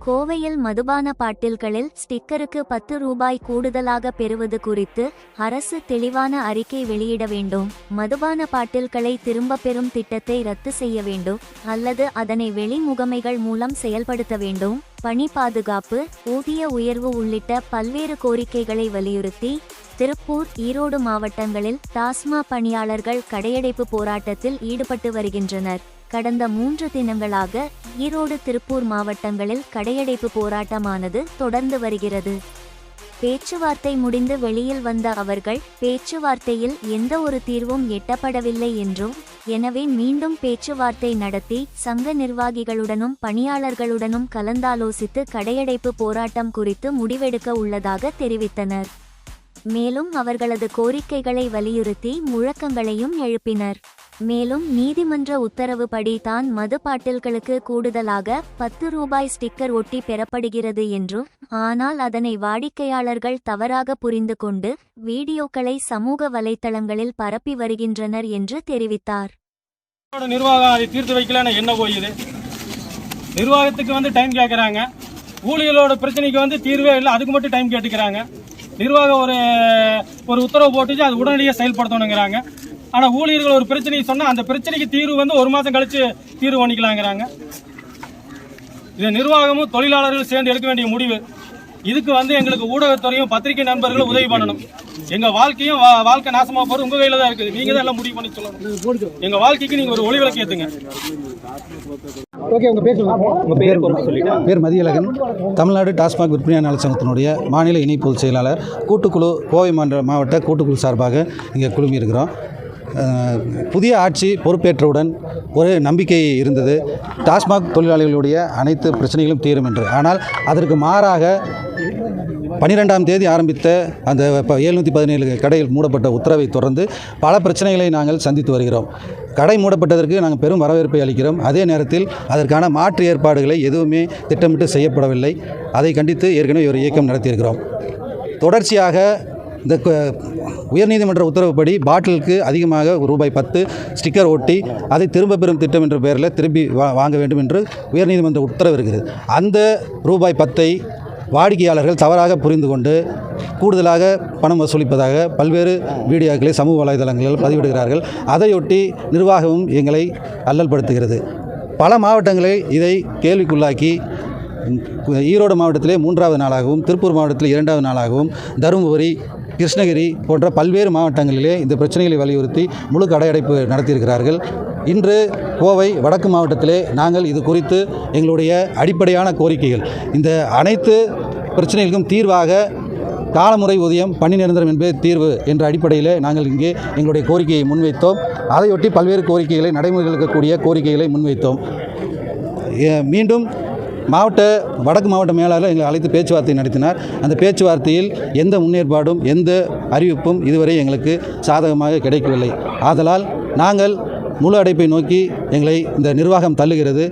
கோவையில் மதுபான பாட்டில்களில் ஸ்டிக்கருக்கு 10 ரூபாய் கூடுதலாக பெறுவது குறித்து அரசு தெளிவான அறிக்கை வெளியிட வேண்டும். மதுபான பாட்டில்களை திரும்பப் பெறும் திட்டத்தை ரத்து செய்ய வேண்டும் அல்லது அதனை வெளி முகமைகள் மூலம் செயல்படுத்த வேண்டும். பணி பாதுகாப்பு, ஊதிய உயர்வு உள்ளிட்ட பல்வேறு கோரிக்கைகளை வலியுறுத்தி திருப்பூர், ஈரோடு மாவட்டங்களில் டாஸ்மாக் பணியாளர்கள் கடையடைப்பு போராட்டத்தில் ஈடுபட்டு வருகின்றனர். கடந்த 3 தினங்களாக ஈரோடு, திருப்பூர் மாவட்டங்களில் கடையடைப்பு போராட்டமானது தொடர்ந்து வருகிறது. பேச்சுவார்த்தை முடிந்து வெளியில் வந்த அவர்கள் பேச்சுவார்த்தையில் எந்த ஒரு தீர்வும் எட்டப்படவில்லை என்றும், எனவே மீண்டும் பேச்சுவார்த்தை நடத்தி சங்க நிர்வாகிகளுடனும் பணியாளர்களுடனும் கலந்தாலோசித்து கடையடைப்பு போராட்டம் குறித்து முடிவெடுக்க உள்ளதாக தெரிவித்தனர். மேலும் அவர்களது கோரிக்கைகளை வலியுறுத்தி முழக்கங்களையும் எழுப்பினர். மேலும் நீதிமன்ற உத்தரவுப்படி தான் மது பாட்டில்களுக்கு கூடுதலாக 10 ரூபாய் ஸ்டிக்கர் ஒட்டி பெறப்படுகிறது என்றும், ஆனால் அதனை வாடிக்கையாளர்கள் தவறாக புரிந்து கொண்டு வீடியோக்களை சமூக வலைத்தளங்களில் பரப்பி வருகின்றனர் என்று தெரிவித்தார். நிர்வாகம் அதை தீர்த்து வைக்கலன்னு என்ன போயுது? நிர்வாகத்துக்கு டைம் கேட்குறாங்க, ஊழியர்களோட பிரச்சனைக்கு தீர்வே இல்லை, அதுக்கு மட்டும் டைம் கேட்டுக்கிறாங்க. நிர்வாகம் ஒரு உத்தரவு போட்டுச்சு, அது உடனடியாக செயல்படுத்தணுங்கிறாங்க. ஆனால் ஊழியர்கள் ஒரு பிரச்சனையை சொன்னால் அந்த பிரச்சனைக்கு தீர்வு 1 மாதம் கழிச்சு தீர்வு பண்ணிக்கலாங்கிறாங்க. இது நிர்வாகமும் தொழிலாளர்களும் சேர்ந்து எடுக்க வேண்டிய முடிவு. இதுக்கு எங்களுக்கு ஊடகத்துறையும் பத்திரிகை நண்பர்களும் உதவி பண்ணணும். எங்கள் வாழ்க்கை நாசமாக போகிறது உங்கள் கையில் தான் இருக்குது. நீங்கள் தான் எல்லாம் முடிவு பண்ணி சொல்லணும். எங்கள் வாழ்க்கைக்கு நீங்கள் ஒரு ஒளிவிளக்கு ஏற்றுங்க. ஓகே, உங்கள் பேர் மதியழகன், தமிழ்நாடு டாஸ்மாக் விற்பனையாளர் சங்கத்தினுடைய மாநில இணை பொதுச் செயலாளர். கூட்டுக்குழு கோவை மாவட்ட கூட்டுக்குழு சார்பாக இங்கே குழுமியிருக்கிறோம். புதிய ஆட்சி பொறுப்பேற்றவுடன் ஒரு நம்பிக்கை இருந்தது, டாஸ்மாக் தொழிலாளிகளுடைய அனைத்து பிரச்சனைகளும் தீரும் என்று. ஆனால் அதற்கு மாறாக 12ஆம் தேதி ஆரம்பித்த அந்த 717 கடைகள் மூடப்பட்ட உத்தரவை தொடர்ந்து பல பிரச்சனைகளை நாங்கள் சந்தித்து வருகிறோம். கடை மூடப்பட்டதற்கு நாங்கள் பெரும் வரவேற்பை அளிக்கிறோம். அதே நேரத்தில் அதற்கான மாற்று ஏற்பாடுகளை எதுவுமே திட்டமிட்டு செய்யப்படவில்லை. அதை கண்டித்து ஏற்கனவே ஒரு இயக்கம் நடத்தியிருக்கிறோம். தொடர்ச்சியாக இந்த உயர்நீதிமன்ற உத்தரவுப்படி பாட்டிலுக்கு அதிகமாக ரூபாய் 10 ஸ்டிக்கர் ஒட்டி அதை திரும்ப பெறும் திட்டம் என்ற பெயரில் திருப்பி வாங்க வேண்டும் என்று உயர்நீதிமன்ற உத்தரவு இருக்கிறது. அந்த ரூபாய் 10ஐ வாடிக்கையாளர்கள் தவறாக புரிந்து கொண்டு கூடுதலாக பணம் வசூலிப்பதாக பல்வேறு வீடியோக்களை சமூக வலைதளங்களில் பதிவிடுகிறார்கள். அதையொட்டி நிர்வாகமும் எங்களை அல்லல்படுத்துகிறது. பல மாவட்டங்களில் இதை கேள்விக்குள்ளாக்கி ஈரோடு மாவட்டத்திலே 3வது நாளாகவும், திருப்பூர் மாவட்டத்தில் 2வது நாளாகவும், தருமபுரி, கிருஷ்ணகிரி போன்ற பல்வேறு மாவட்டங்களிலே இந்த பிரச்சனைகளை வலியுறுத்தி முழு கடையடைப்பு நடத்தியிருக்கிறார்கள். இன்று கோவை வடக்கு மாவட்டத்திலே நாங்கள் இது குறித்து எங்களுடைய அடிப்படையான கோரிக்கைகள், இந்த அனைத்து பிரச்சனைகளுக்கும் தீர்வாக காலமுறை ஊதியம், பணி நிரந்தரம் என்பது தீர்வு என்ற அடிப்படையில் நாங்கள் இங்கே எங்களுடைய கோரிக்கையை முன்வைத்தோம். அதையொட்டி பல்வேறு கோரிக்கைகளை நடைமுறையில் இருக்கக்கூடிய கோரிக்கைகளை முன்வைத்தோம். மீண்டும் வடக்கு மாவட்ட மேலாளர் எங்களை அழைத்து பேச்சுவார்த்தை நடத்தினார். அந்த பேச்சுவார்த்தையில் எந்த முன்னேற்பாடும் எந்த அறிவிப்பும் இதுவரை எங்களுக்கு சாதகமாக கிடைக்கவில்லை. ஆதலால் நாங்கள் முழு அடைப்பை நோக்கி எங்களை இந்த நிர்வாகம் தள்ளுகிறது.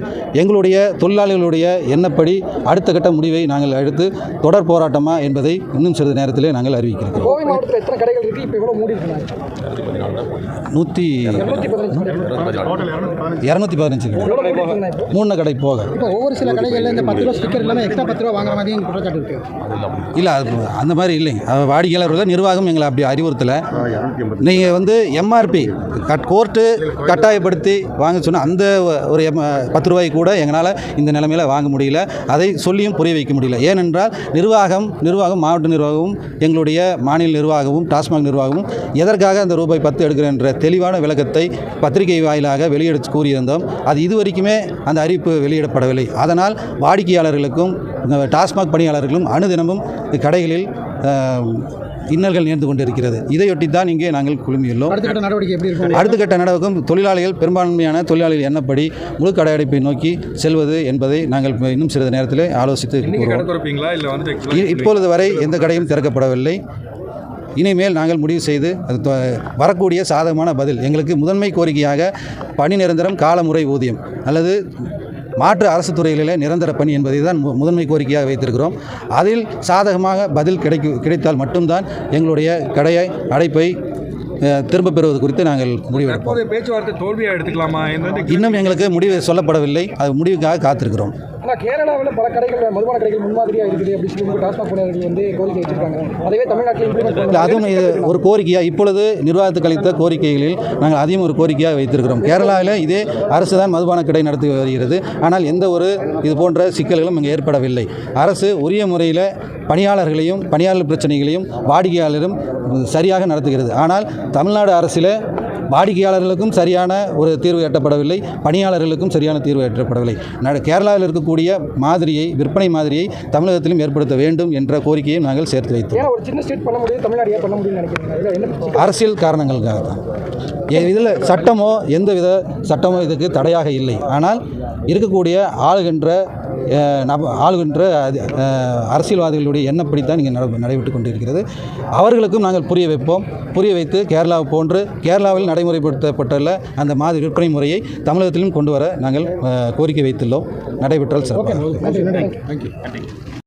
எங்களுடைய தொழிலாளிகளுடைய எண்ணப்படி அடுத்த கட்ட முடிவை நாங்கள் எடுத்து தொடர் போராட்டமா என்பதை இன்னும் சிறிது நேரத்திலே நாங்கள் அறிவிக்கிறோம். 215 மூணு கடை போக ஒவ்வொரு சில கடைகளில் இந்த 10 ரூபா ஸ்டிக்கர் இல்லாமல் எக்ஸ்ட்ரா 10 ரூபா வாங்குற மாதிரி குற்றச்சாட்டு இருக்குது. இல்லை, அந்த மாதிரி இல்லைங்க. வாடிக்கையாளர்கள் நிர்வாகம் எங்களை அப்படி அறிவுறுத்தலை. நீங்கள் எம்ஆர்பி கோர்ட்டு கட்டாயப்படுத்தி வாங்க சொன்னால் அந்த ஒரு 10 ரூபாய் கூட எங்களால் இந்த நிலைமையில் வாங்க முடியல. அதை சொல்லியும் புரிய வைக்க முடியல. ஏனென்றால் நிர்வாகம் மாவட்ட நிர்வாகமும் எங்களுடைய மாநில நிர்வாகமும் டாஸ்மாக் நிர்வாகமும் எதற்காக அந்த ரூபாய் 10 எடுக்கிறேன் என்ற தெளிவான விளக்கத்தை பத்திரிகை வாயிலாக வெளியிட கூறியிருந்தோம். அது இதுவரைக்குமே அந்த அறிவிப்பு வெளியிடப்படவில்லை. அதனால் வாடிக்கையாளர்களுக்கும் டாஸ்மாக் பணியாளர்களும் அனுதினமும் கடைகளில் இன்னல்கள் நேர்ந்து கொண்டிருக்கிறது. இதையொட்டி தான் இங்கே நாங்கள் குழுமியுள்ளோம். அடுத்த கட்ட நடவடிக்கை தொழிலாளிகள், பெரும்பான்மையான தொழிலாளிகள் எண்ணப்படி முழு கடையடைப்பை நோக்கி செல்வது என்பதை நாங்கள் இன்னும் சிறிது நேரத்தில் ஆலோசித்து இப்பொழுது வரை எந்த கடையும் திறக்கப்படவில்லை. இனிமேல் நாங்கள் முடிவு செய்து அது வரக்கூடிய சாதகமான பதில். எங்களுக்கு முதன்மை கோரிக்கையாக பணி நிரந்தரம், காலமுறை ஊதியம் அல்லது மாற்று அரசு துறைகளிலே நிரந்தர பணி என்பதை தான் முதன்மை கோரிக்கையாக வைத்திருக்கிறோம். அதில் சாதகமாக பதில் கிடைத்தால் மட்டும்தான் எங்களுடைய கடையை அடைப்பை திரும்ப பெறுவது குறித்து நாங்கள் முடிவெடுப்போம். பேச்சுவார்த்தை தோல்வியாக எடுத்துக்கலாமா? இன்னும் எங்களுக்கு முடிவு சொல்லப்படவில்லை. அது முடிவுக்காக காத்திருக்கிறோம். கேரளாவில் பல கடைகள் மதுபான கடைகள் முன்மாதிரியாக இருக்குது அப்படின்னு சொல்லி டாஸ்மாக் ஊழியர்கள் வந்து கோரிக்கை வச்சிருக்காங்க. அதே தமிழ்நாட்டில் இம்ப்ளிமெண்ட் இல்லை, அதுவும் இது ஒரு கோரிக்கையாக இப்பொழுது நிர்வாகத்துக்கு அளித்த கோரிக்கைகளில் நாங்கள் அதையும் ஒரு கோரிக்கையாக வைத்திருக்கிறோம். கேரளாவில் இதே அரசு தான் மதுபான கடை நடத்தி வருகிறது. ஆனால் எந்த ஒரு இது போன்ற சிக்கல்களும் இங்கே ஏற்படவில்லை. அரசு உரிய முறையில் பணியாளர்களையும் பணியாளர் பிரச்சனைகளையும் வாடிக்கையாளரும் சரியாக நடத்துகிறது. ஆனால் தமிழ்நாடு அரசில் வாடிக்கையாளர்களுக்கும் சரியான ஒரு தீர்வு எட்டப்படவில்லை, பணியாளர்களுக்கும் சரியான தீர்வு எட்டப்படவில்லை. கேரளாவில் இருக்கக்கூடிய மாதிரியை, விற்பனை மாதிரியை தமிழகத்திலும் ஏற்படுத்த வேண்டும் என்ற கோரிக்கையை நாங்கள் சேர்த்து வைத்தோம். ஒரு சின்ன ஸ்டேட் பண்ண முடியும், தமிழ்நாடு பண்ண முடியும்னு நினைக்கிறீங்க? அரசியல் காரணங்களுக்காக தான். இதில் சட்டமோ எந்தவித சட்டமோ இதுக்கு தடையாக இல்லை. ஆனால் இருக்கக்கூடிய ஆளுகின்ற அரசியல்வாதிகளுடைய எண்ணப்படித்தான் இங்கே நடைபெற்று கொண்டிருக்கிறது. அவர்களுக்கும் நாங்கள் புரிய வைப்போம். புரிய வைத்து கேரளாவை போன்று கேரளாவில் நடைமுறைப்படுத்தப்பட்டுள்ள அந்த மாதிரி விற்பனை முறையை தமிழகத்திலும் கொண்டு வர நாங்கள் கோரிக்கை வைத்துள்ளோம். நடைபெற்றால் சிறப்பாக. நன்றி.